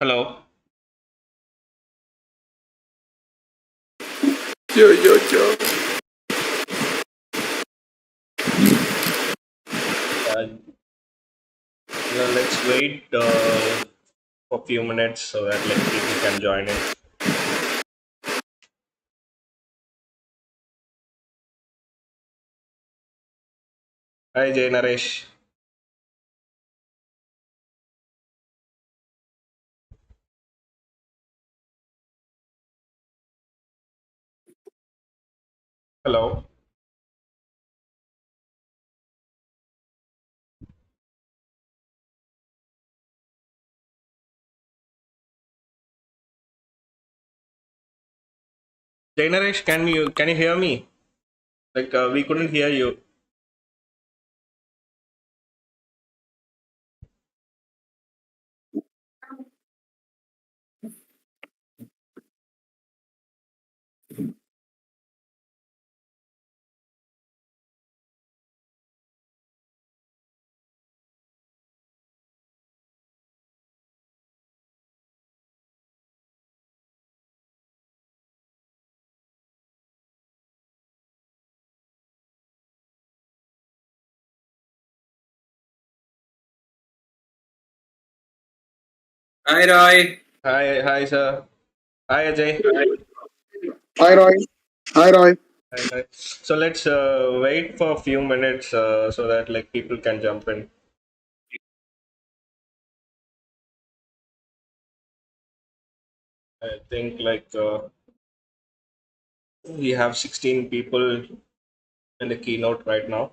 Hello. Yo, yo, yo. Uh, let's wait for a few minutes so that like people can join in. Hi, Jay Naresh. Hello. Jay Naresh, can you hear me? Like we couldn't hear you. Hi, Roy. Hi, sir. Hi, Ajay. Hi, Roy. Hi, Roy. Hi. So let's wait for a few minutes so that like people can jump in. I think like we have 16 people in the keynote right now.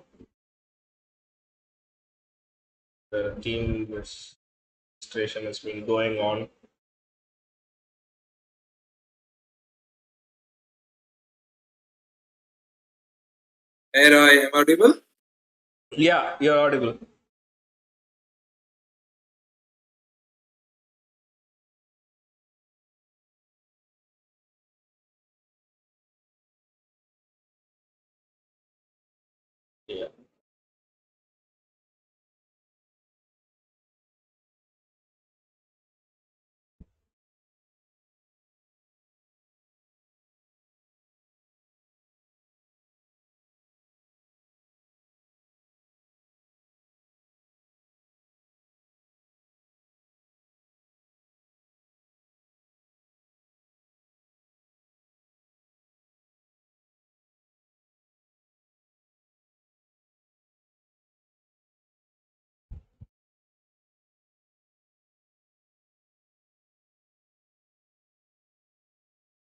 The team registration has been going on. Hey, Roy. Am I audible? Yeah, you're audible. Yeah.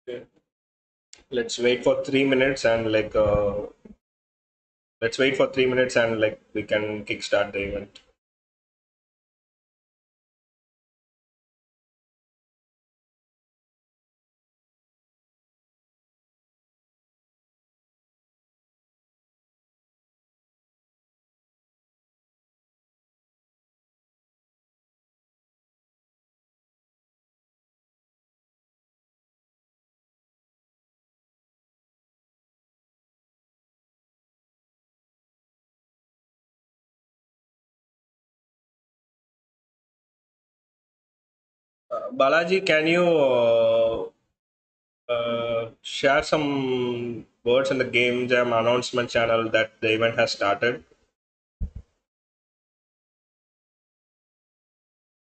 Okay. Let's wait for 3 minutes and like let's wait for 3 minutes and like we can kickstart the event. Balaji, can you share some words in the Game Jam announcement channel that the event has started?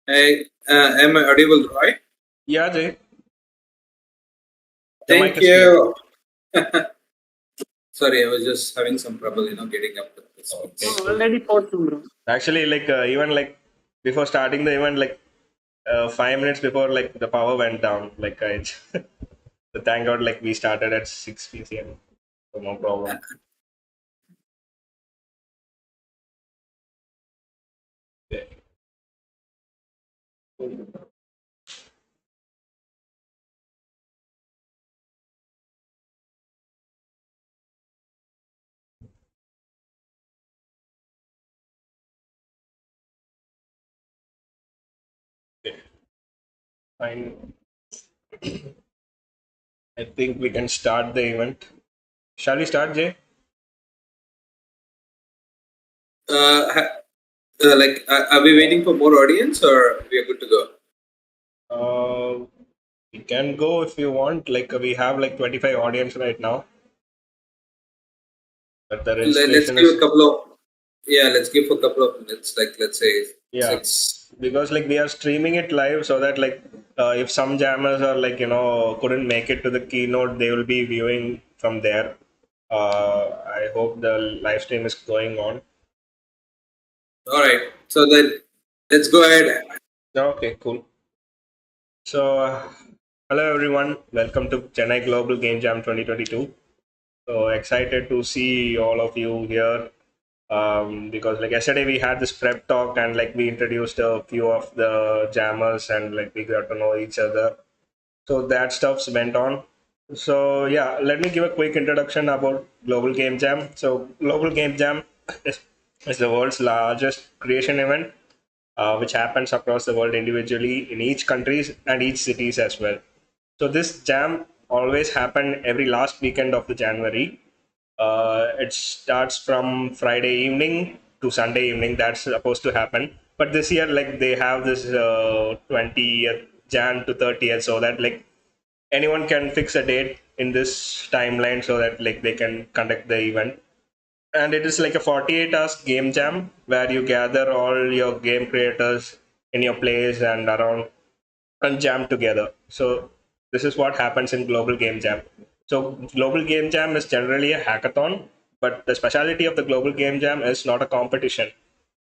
Hey, am I audible, Roy? Yeah, Jay, the mic Thank is clear. you. Sorry, I was just having some trouble, getting up with the Okay, speech. cool. Actually, like even like before starting the event, like 5 minutes before, like the power went down. Like I, so thank God, like we started at 6 p.m. So no problem. Yeah. Okay, fine. I think we can start the event. Shall we start, Jay? Like, are we waiting for more audience or we are good to go? Uh, we can go if you want. Like we have like 25 audience right now, but the Let's registration give a is couple of yeah. Let's give a couple of minutes. Like let's say yeah, six. because like we are streaming it live so that like if some jammers are like couldn't make it to the keynote, they will be viewing from there. I hope the live stream is going on. All right. So then let's go ahead. Okay, cool. So, hello everyone. Welcome to Chennai Global Game Jam 2022. So excited to see all of you here. Because like yesterday we had this prep talk and like we introduced a few of the jammers and like we got to know each other. So that stuff's went on. So yeah, let me give a quick introduction about Global Game Jam. So Global Game Jam is, is the world's largest creation event, which happens across the world individually in each countries and each cities as well. So this jam always happen every last weekend of the January. It starts from Friday evening to Sunday evening. That's supposed to happen. But this year, like they have this 20th Jan to 30th, so that like anyone can fix a date in this timeline, so that like they can conduct the event. And it is like a 48 hours game jam where you gather all your game creators in your place and around and jam together. So this is what happens in Global Game Jam. So Global Game Jam is generally a hackathon, but the specialty of the Global Game Jam is not a competition.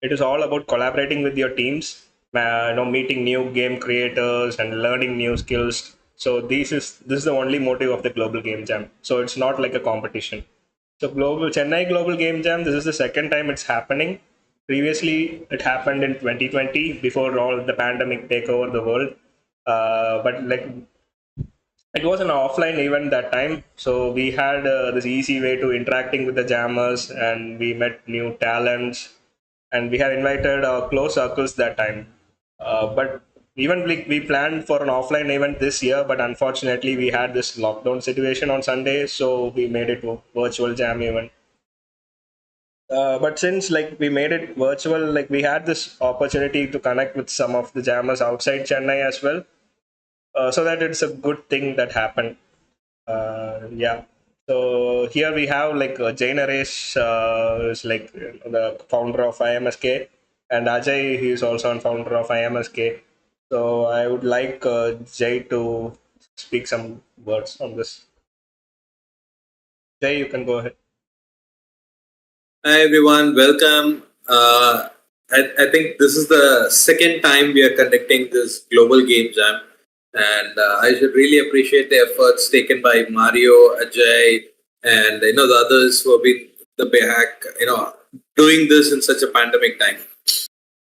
It is all about collaborating with your teams, meeting new game creators and learning new skills. So this is the only motive of the Global Game Jam. So it's not like a competition. So Global Chennai Global Game Jam, this is the second time it's happening. Previously, it happened in 2020 before all the pandemic take over the world. But like it was an offline event that time, so we had this easy way to interacting with the jammers, and we met new talents, and we had invited close circles that time. But even like we planned for an offline event this year, but unfortunately we had this lockdown situation on Sunday, so we made it a virtual jam event. But since like we made it virtual, like we had this opportunity to connect with some of the jammers outside Chennai as well, so that it's a good thing that happened. Yeah. So here we have like Jay Naresh, is like the founder of IMSK, and Ajay, he is also a founder of IMSK. So I would like Jay to speak some words on this. Jay, you can go ahead. Hi everyone, welcome. I think this is the second time we are conducting this global game jam, and I should really appreciate the efforts taken by Mario, Ajay, and the others who have been the back, doing this in such a pandemic time.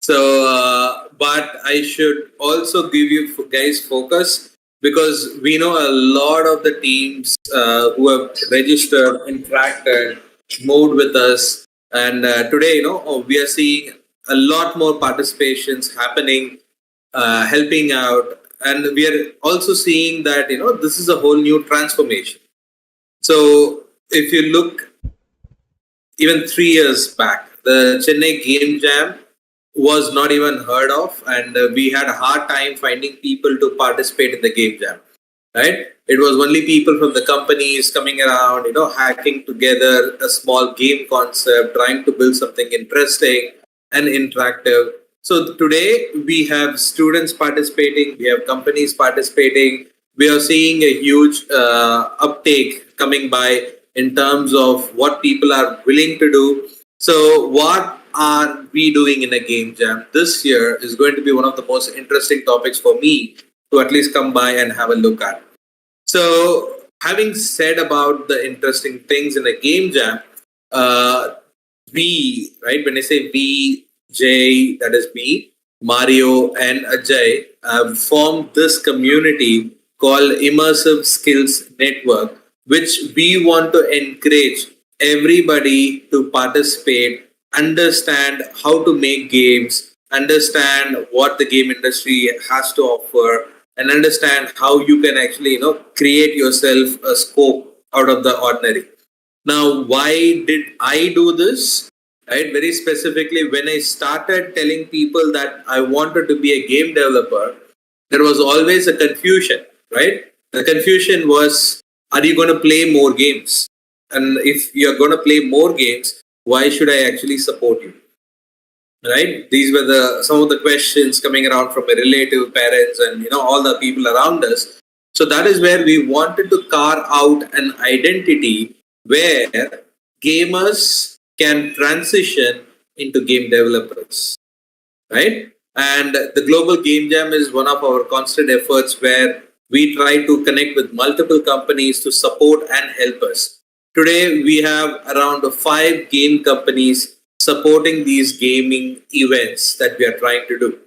So, but I should also give you guys focus because we know a lot of the teams who have registered, interacted, moved with us, and today, we are seeing a lot more participations happening, helping out, and we are also seeing that this is a whole new transformation. So, if you look even 3 years back, the Chennai Game Jam was not even heard of, and we had a hard time finding people to participate in the game jam. Right? It was only people from the companies coming around, hacking together a small game concept, trying to build something interesting and interactive. So today we have students participating, we have companies participating. We are seeing a huge uptake coming by in terms of what people are willing to do. So, what are we doing in a game jam this year is going to be one of the most interesting topics for me to at least come by and have a look at. So, having said about the interesting things in a game jam, uh, we, right, when I say we, Jay, that is me, Mario, and Ajay, have formed this community called Immersive Skills Network, which we want to encourage everybody to participate, understand how to make games, understand what the game industry has to offer, and understand how you can actually create yourself a scope out of the ordinary. Now, why did I do this? Right, very specifically, when I started telling people that I wanted to be a game developer, there was always a confusion, right? The confusion was, are you going to play more games? And if you're going to play more games, why should I actually support you? Right? These were the some of the questions coming around from a relative, parents, and all the people around us. So that is where we wanted to carve out an identity where gamers can transition into game developers, right? And the Global Game Jam is one of our constant efforts where we try to connect with multiple companies to support and help us. Today, we have around 5 game companies supporting these gaming events that we are trying to do.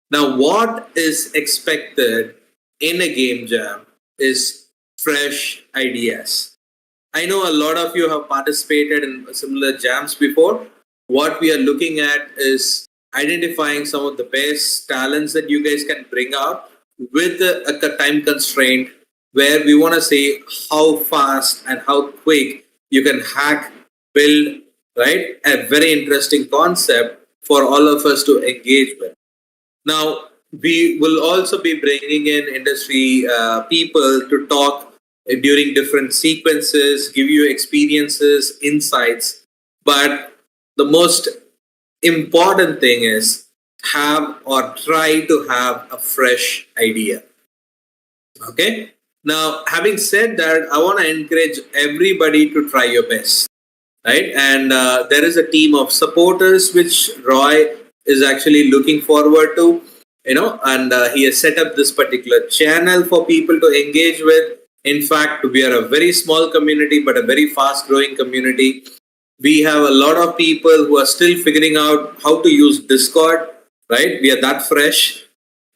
Now, what is expected in a game jam is fresh ideas. I know a lot of you have participated in similar jams before. What we are looking at is identifying some of the best talents that you guys can bring out with a time constraint where we want to say how fast and how quick you can hack, build, right? A very interesting concept for all of us to engage with. Now, we will also be bringing in industry people to talk during different sequences, give you experiences, insights. But the most important thing is have or try to have a fresh idea. Okay? Now, having said that, I want to encourage everybody to try your best, right? And there is a team of supporters which Roy is actually looking forward to, and he has set up this particular channel for people to engage with. In fact, we are a very small community, but a very fast growing community. We have a lot of people who are still figuring out how to use Discord, right? We are that fresh.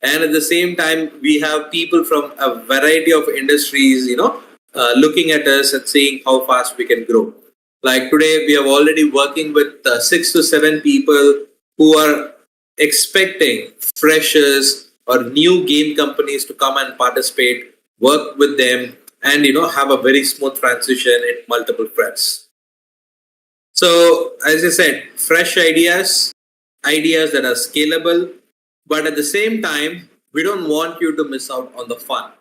And at the same time, we have people from a variety of industries, looking at us and seeing how fast we can grow. Like today, we are already working with 6 to 7 people who are expecting freshers or new game companies to come and participate, work with them, and have a very smooth transition in multiple fronts. So, as I said, fresh ideas, ideas that are scalable, but at the same time, we don't want you to miss out on the fun,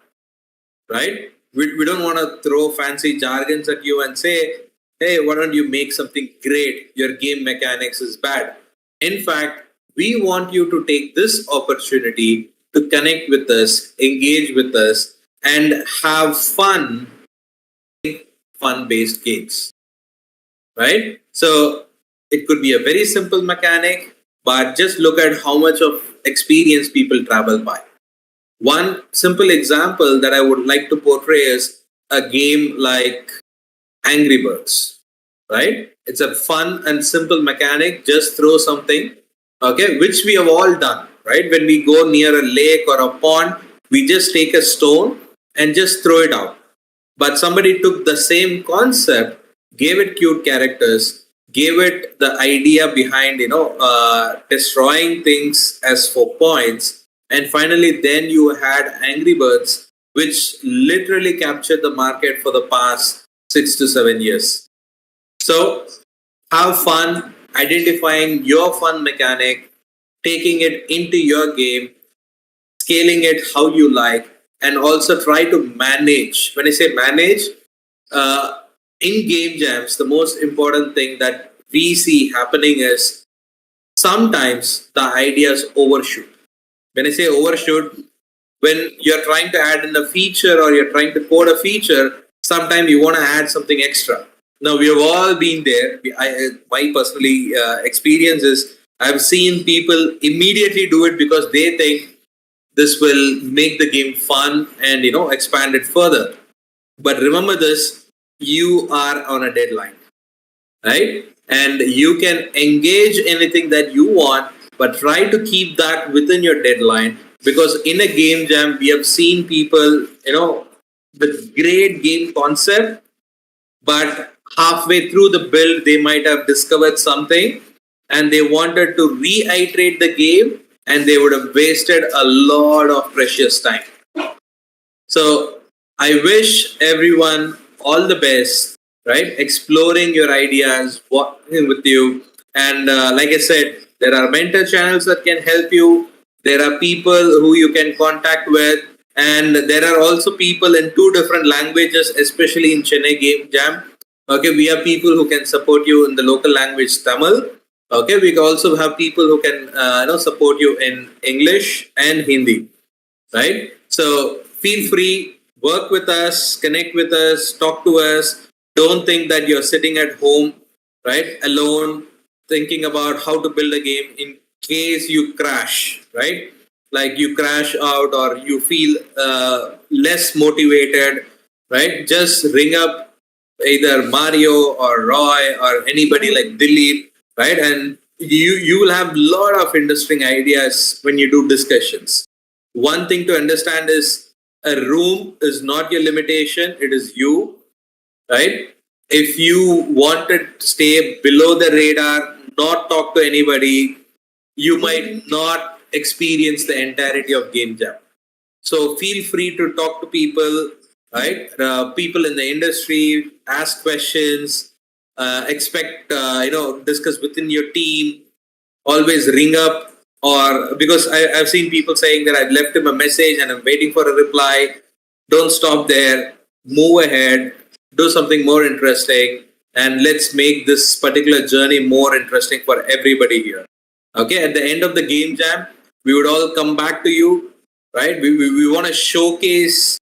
right? We don't want to throw fancy jargons at you and say, hey, why don't you make something great? Your game mechanics is bad. In fact, we want you to take this opportunity to connect with us, engage with us, and have fun based games, right? So it could be a very simple mechanic, but just look at how much of experience people travel by. One simple example that I would like to portray is a game like Angry Birds, right? It's a fun and simple mechanic. Just throw something, okay, which we have all done, right? When we go near a lake or a pond, we just take a stone and just throw it out. But somebody took the same concept, gave it cute characters, gave it the idea behind, destroying things as for points. And finally, then you had Angry Birds, which literally captured the market for the past 6 to 7 years. So have fun identifying your fun mechanic, taking it into your game, scaling it how you like, and also try to manage. When I say manage, in game jams, the most important thing that we see happening is sometimes the ideas overshoot. When I say overshoot, when you're trying to add in a feature or you're trying to code a feature, sometimes you want to add something extra. Now, we have all been there. My personally experience is I've seen people immediately do it because they think this will make the game fun and expand it further. But remember this, you are on a deadline, right? And you can engage anything that you want, but try to keep that within your deadline, because in a game jam we have seen people with great game concept, but halfway through the build they might have discovered something and they wanted to reiterate the game, and they would have wasted a lot of precious time. So I wish everyone all the best, right? Exploring your ideas, walking with you. And like I said, there are mentor channels that can help you. There are people who you can contact with, and there are also people in two different languages, especially in Chennai Game Jam. Okay, we have people who can support you in the local language Tamil. Okay, we also have people who can support you in English and Hindi, right? So feel free, work with us, connect with us, talk to us. Don't think that you're sitting at home, right, alone, thinking about how to build a game in case you crash, right? Like you crash out or you feel less motivated, right? Just ring up either Mario or Roy or anybody like Dilip, right? And you will have a lot of interesting ideas when you do discussions. One thing to understand is a room is not your limitation, it is you, right? If you want to stay below the radar, not talk to anybody, you might not experience the entirety of Game Jam. So feel free to talk to people, right? People in the industry, ask questions, expect, discuss within your team, always ring up. Or because I've seen people saying that I've left him a message and I'm waiting for a reply. Don't stop there. Move ahead. Do something more interesting. And let's make this particular journey more interesting for everybody here. Okay, at the end of the game jam, we would all come back to you, right? We want to showcase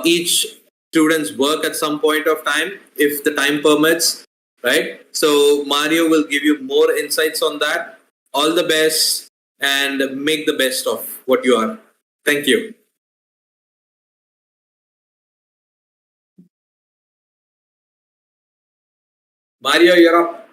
each student's work at some point of time, if the time permits, right? So Mario will give you more insights on that. All the best and make the best of what you are. Thank you. Mario, you're up.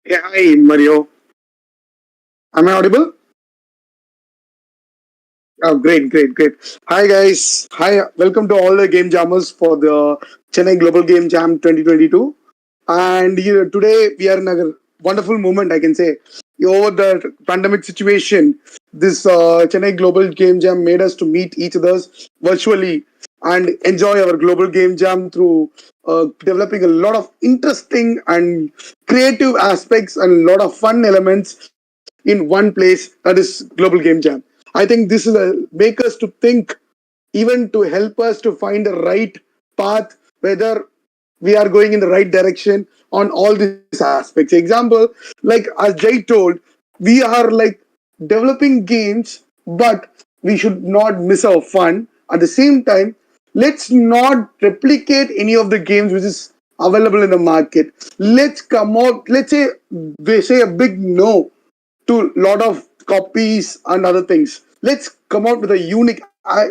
Yeah, hi, Mario. Am I audible? Oh, great, great, great. Hi, guys. Hi, welcome to all the game jammers for the Chennai Global Game Jam 2022. And today we are in a wonderful moment, I can say. Over the pandemic situation, this Chennai Global Game Jam made us to meet each others virtually and enjoy our Global Game Jam through developing a lot of interesting and creative aspects and a lot of fun elements in one place, that is Global Game Jam. I think this is a make us to think, even to help us to find the right path, whether we are going in the right direction on all these aspects. Example, like as Jay told, we are like developing games, but we should not miss our fun. At the same time, let's not replicate any of the games which is available in the market. Let's come out, let's say they say a big no to lot of copies and other things. Let's come out with a unique.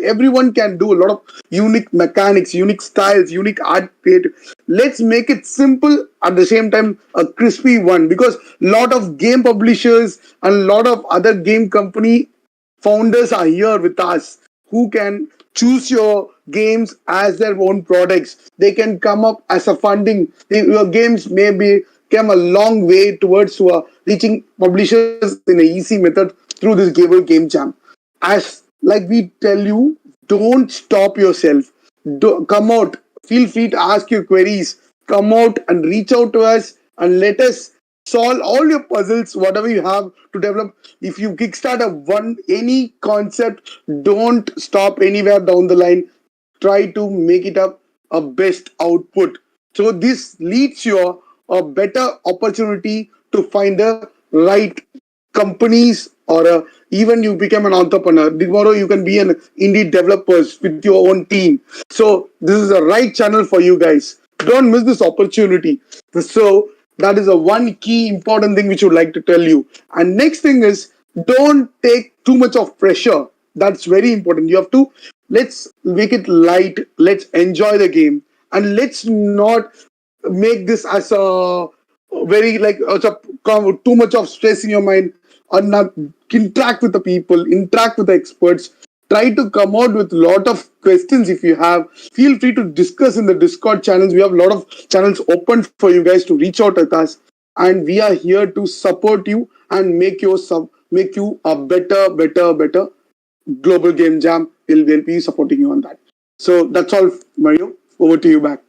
Everyone can do a lot of unique mechanics, unique styles, unique art creative. Let's make it simple at the same time a crispy one, because lot of game publishers and lot of other game company founders are here with us who can choose your games as their own products. They can come up as a funding. Your games may be came a long way towards reaching publishers in an easy method through this game jam. As like we tell you, don't stop yourself. Come out. Feel free to ask your queries. Come out and reach out to us and let us solve all your puzzles, whatever you have to develop. If you kickstart a one any concept, don't stop anywhere down the line. Try to make it up a best output. So this leads you a better opportunity to find the right companies, or even you become an entrepreneur. Tomorrow you can be an indie developers with your own team. So this is the right channel for you guys. Don't miss this opportunity. So that is a one key important thing which I would like to tell you. And next thing is, don't take too much of pressure. That's very important. You have to, let's make it light. Let's enjoy the game, and let's not make this as a very like too much of stress in your mind, or not interact with the people, interact with the experts, try to come out with a lot of questions. If you have, feel free to discuss in the Discord channels. We have a lot of channels open for you guys to reach out with us, and we are here to support you and make you a better global game jam. Will be supporting you on that. So that's all, Mario. Over to you back.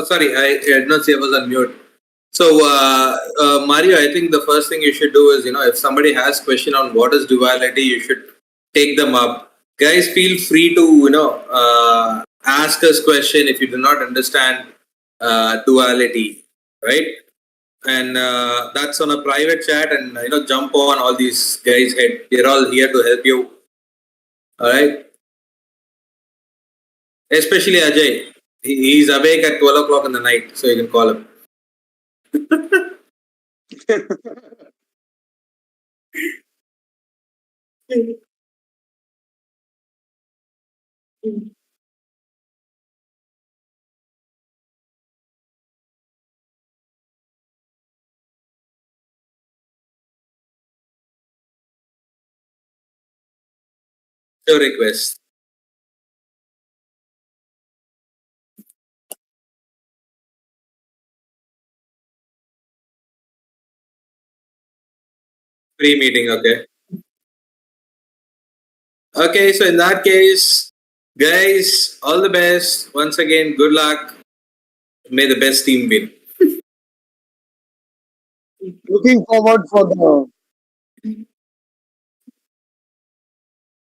sorry, I did not say I was on mute. So, Mario, I think the first thing you should do is, if somebody has question on what is duality, you should take them up. Guys, feel free to, ask us question if you do not understand duality, right? And that's on a private chat, and jump on all these guys' head. They're all here to help you. All right. Especially Ajay. He's awake at 12 o'clock in the night, so you can call him. Your request. Free meeting, okay. Okay, so in that case, guys, all the best. Once again, good luck. May the best team win. Looking forward for the